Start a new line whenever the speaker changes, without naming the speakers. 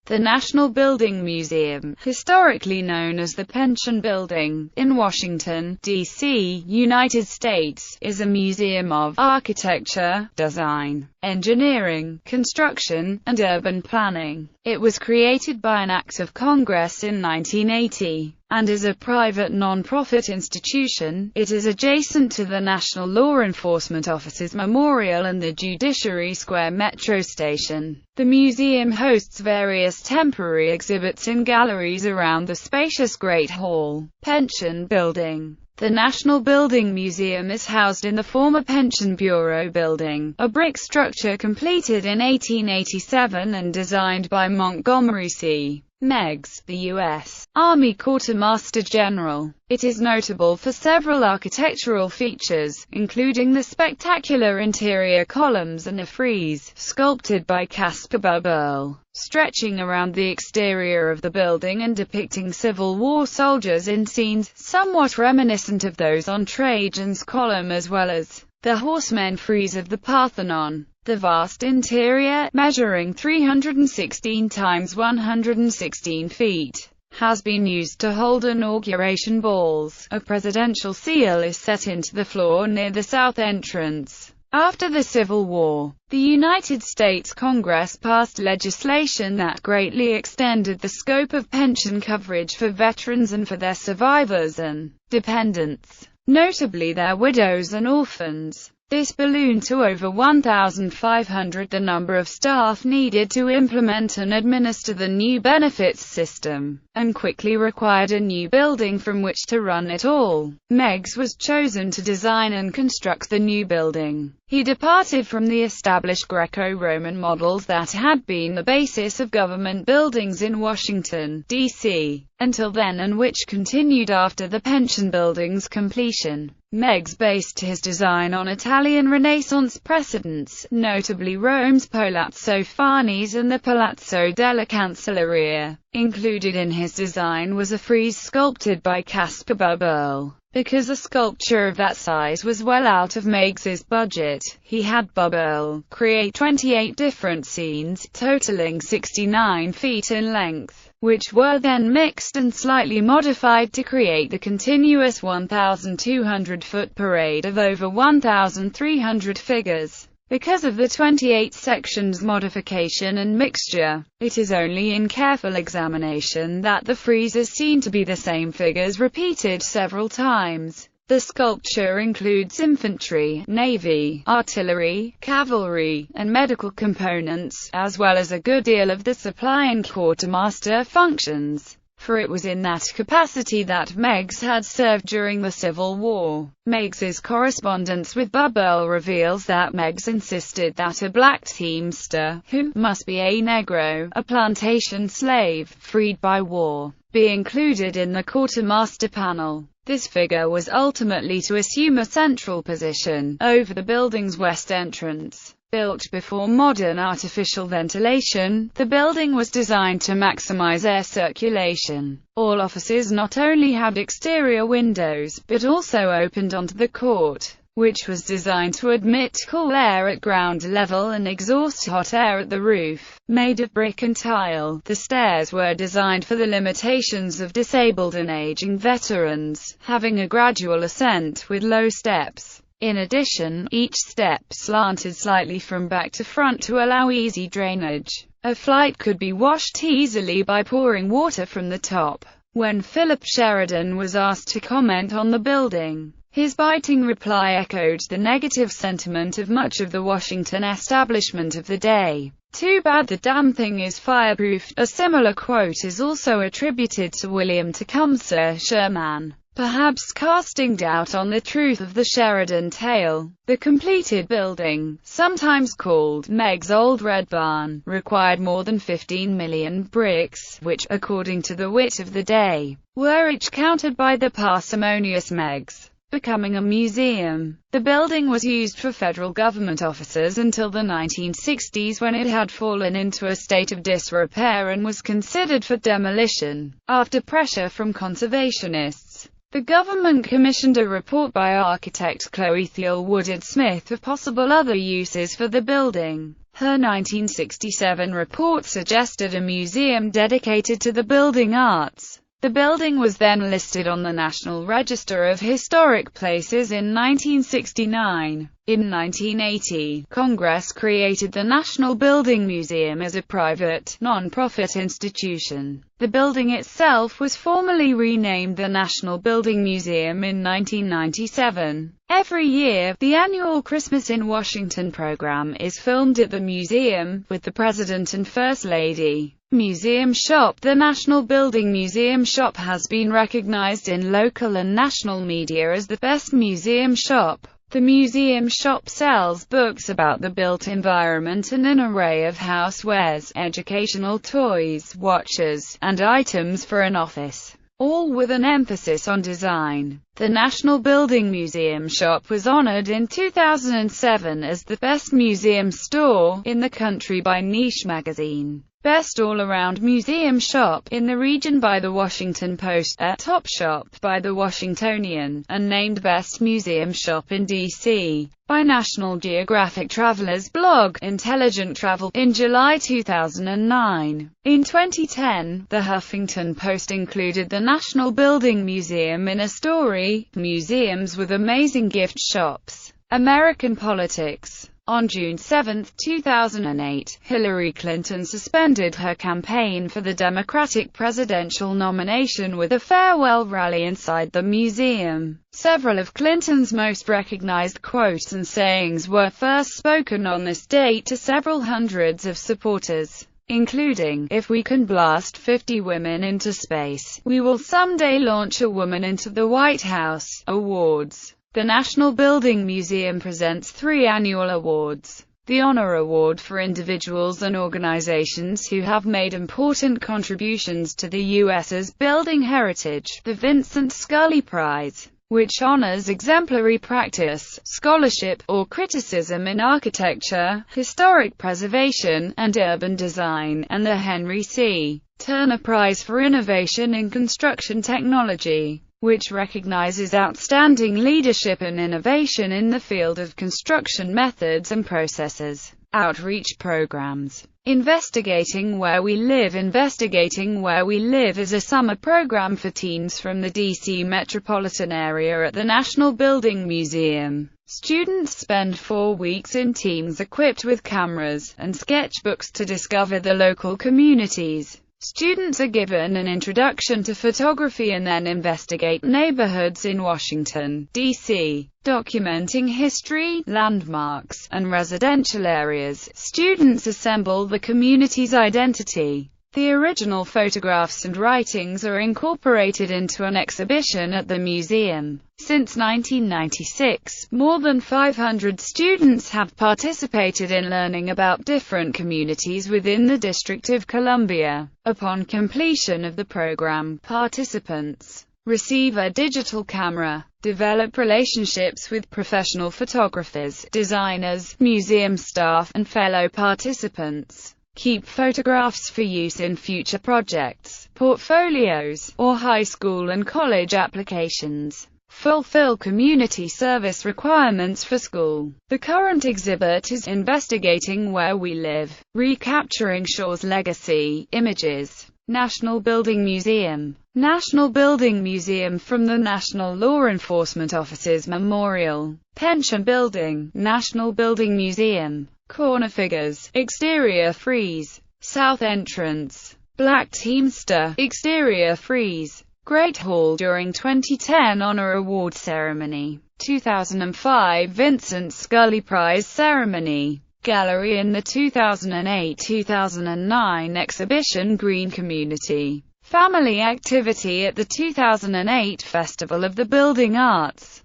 The National Building Museum, historically known as the Pension Building, in Washington, D.C., United States, is a museum of architecture, design, engineering, construction, and urban planning. It was created by an act of Congress in 1980, and is a private non-profit institution. It is adjacent to the National Law Enforcement Officer's Memorial and the Judiciary Square Metro Station. The museum hosts various temporary exhibits in galleries around the spacious Great Hall. Pension Building. The National Building Museum is housed in the former Pension Bureau Building, a brick structure completed in 1887 and designed by Montgomery C. Meigs, the U.S. Army Quartermaster General. It is notable for several architectural features, including the spectacular interior columns and a frieze, sculpted by Caspar Buberl, stretching around the exterior of the building and depicting Civil War soldiers in scenes, somewhat reminiscent of those on Trajan's column, as well as the horsemen frieze of the Parthenon. The vast interior, measuring 316 times 116 feet, has been used to hold inauguration balls. A presidential seal is set into the floor near the south entrance. After the Civil War, the United States Congress passed legislation that greatly extended the scope of pension coverage for veterans and for their survivors and dependents, notably their widows and orphans. This ballooned to over 1,500 the number of staff needed to implement and administer the new benefits system, and quickly required a new building from which to run it all. Meigs was chosen to design and construct the new building. He departed from the established Greco-Roman models that had been the basis of government buildings in Washington, D.C., until then, and which continued after the Pension Building's completion. Meigs based his design on Italian Renaissance precedents, notably Rome's Palazzo Farnese and the Palazzo della Cancelleria. Included in his design was a frieze sculpted by Caspar Buberl. Because a sculpture of that size was well out of Meigs's budget, he had Buberl create 28 different scenes, totaling 69 feet in length, which were then mixed and slightly modified to create the continuous 1,200-foot parade of over 1,300 figures. Because of the 28 sections modification and mixture, it is only in careful examination that the frieze is seen to be the same figures repeated several times. The sculpture includes infantry, navy, artillery, cavalry, and medical components, as well as a good deal of the supply and quartermaster functions, for it was in that capacity that Meigs had served during the Civil War. Meigs's correspondence with Buberl reveals that Meigs insisted that a black teamster, who must be a Negro, a plantation slave, freed by war, be included in the quartermaster panel. This figure was ultimately to assume a central position over the building's west entrance. Built before modern artificial ventilation, the building was designed to maximize air circulation. All offices not only had exterior windows, but also opened onto the court, which was designed to admit cool air at ground level and exhaust hot air at the roof. Made of brick and tile, the stairs were designed for the limitations of disabled and aging veterans, having a gradual ascent with low steps. In addition, each step slanted slightly from back to front to allow easy drainage. A flight could be washed easily by pouring water from the top. When Philip Sheridan was asked to comment on the building, his biting reply echoed the negative sentiment of much of the Washington establishment of the day. "Too bad the damn thing is fireproof." A similar quote is also attributed to William Tecumseh Sherman, perhaps casting doubt on the truth of the Sheridan tale. The completed building, sometimes called Meigs' Old Red Barn, required more than 15 million bricks, which, according to the wit of the day, were each counted by the parsimonious Meigs. Becoming a museum, the building was used for federal government officers until the 1960s, when it had fallen into a state of disrepair and was considered for demolition. After pressure from conservationists, the government commissioned a report by architect Chloe Thiel Woodard Smith of possible other uses for the building. Her 1967 report suggested a museum dedicated to the building arts. The building was then listed on the National Register of Historic Places in 1969. In 1980, Congress created the National Building Museum as a private, non-profit institution. The building itself was formally renamed the National Building Museum in 1997. Every year, the annual Christmas in Washington program is filmed at the museum, with the President and First Lady. Museum Shop. The National Building Museum Shop has been recognized in local and national media as the best museum shop. The museum shop sells books about the built environment and an array of housewares, educational toys, watches, and items for an office, all with an emphasis on design. The National Building Museum Shop was honored in 2007 as the best museum store in the country by Niche magazine. Best all-around museum shop in the region by the Washington Post, a top shop by the Washingtonian, and named Best Museum Shop in D.C. by National Geographic Traveler's blog, Intelligent Travel, in July 2009. In 2010, the Huffington Post included the National Building Museum in a story, Museums with Amazing Gift Shops. American Politics. On June 7, 2008, Hillary Clinton suspended her campaign for the Democratic presidential nomination with a farewell rally inside the museum. Several of Clinton's most recognized quotes and sayings were first spoken on this date to several hundreds of supporters, including, "If we can blast 50 women into space, we will someday launch a woman into the White House." Awards. The National Building Museum presents 3 annual awards. The Honor Award for individuals and organizations who have made important contributions to the U.S.'s building heritage. The Vincent Scully Prize, which honors exemplary practice, scholarship, or criticism in architecture, historic preservation, and urban design, and the Henry C. Turner Prize for innovation in construction technology, which recognizes outstanding leadership and innovation in the field of construction methods and processes. Outreach programs. Investigating Where We Live. Investigating Where We Live is a summer program for teens from the D.C. metropolitan area at the National Building Museum. Students spend 4 weeks in teams equipped with cameras and sketchbooks to discover the local communities. Students are given an introduction to photography and then investigate neighborhoods in Washington, D.C., documenting history, landmarks, and residential areas. Students assemble the community's identity. The original photographs and writings are incorporated into an exhibition at the museum. Since 1996, more than 500 students have participated in learning about different communities within the District of Columbia. Upon completion of the program, participants receive a digital camera, develop relationships with professional photographers, designers, museum staff, and fellow participants. Keep photographs for use in future projects, portfolios, or high school and college applications. Fulfill community service requirements for school. The current exhibit is Investigating Where We Live, Recapturing Shaw's Legacy. Images. National Building Museum. National Building Museum from the National Law Enforcement Office's Memorial Pension Building. National Building Museum. Corner figures. Exterior frieze. South entrance. Black Teamster. Exterior frieze. Great Hall during 2010 Honor Award Ceremony. 2005 Vincent Scully Prize Ceremony. Gallery in the 2008-2009 exhibition Green Community. Family activity at the 2008 Festival of the Building Arts.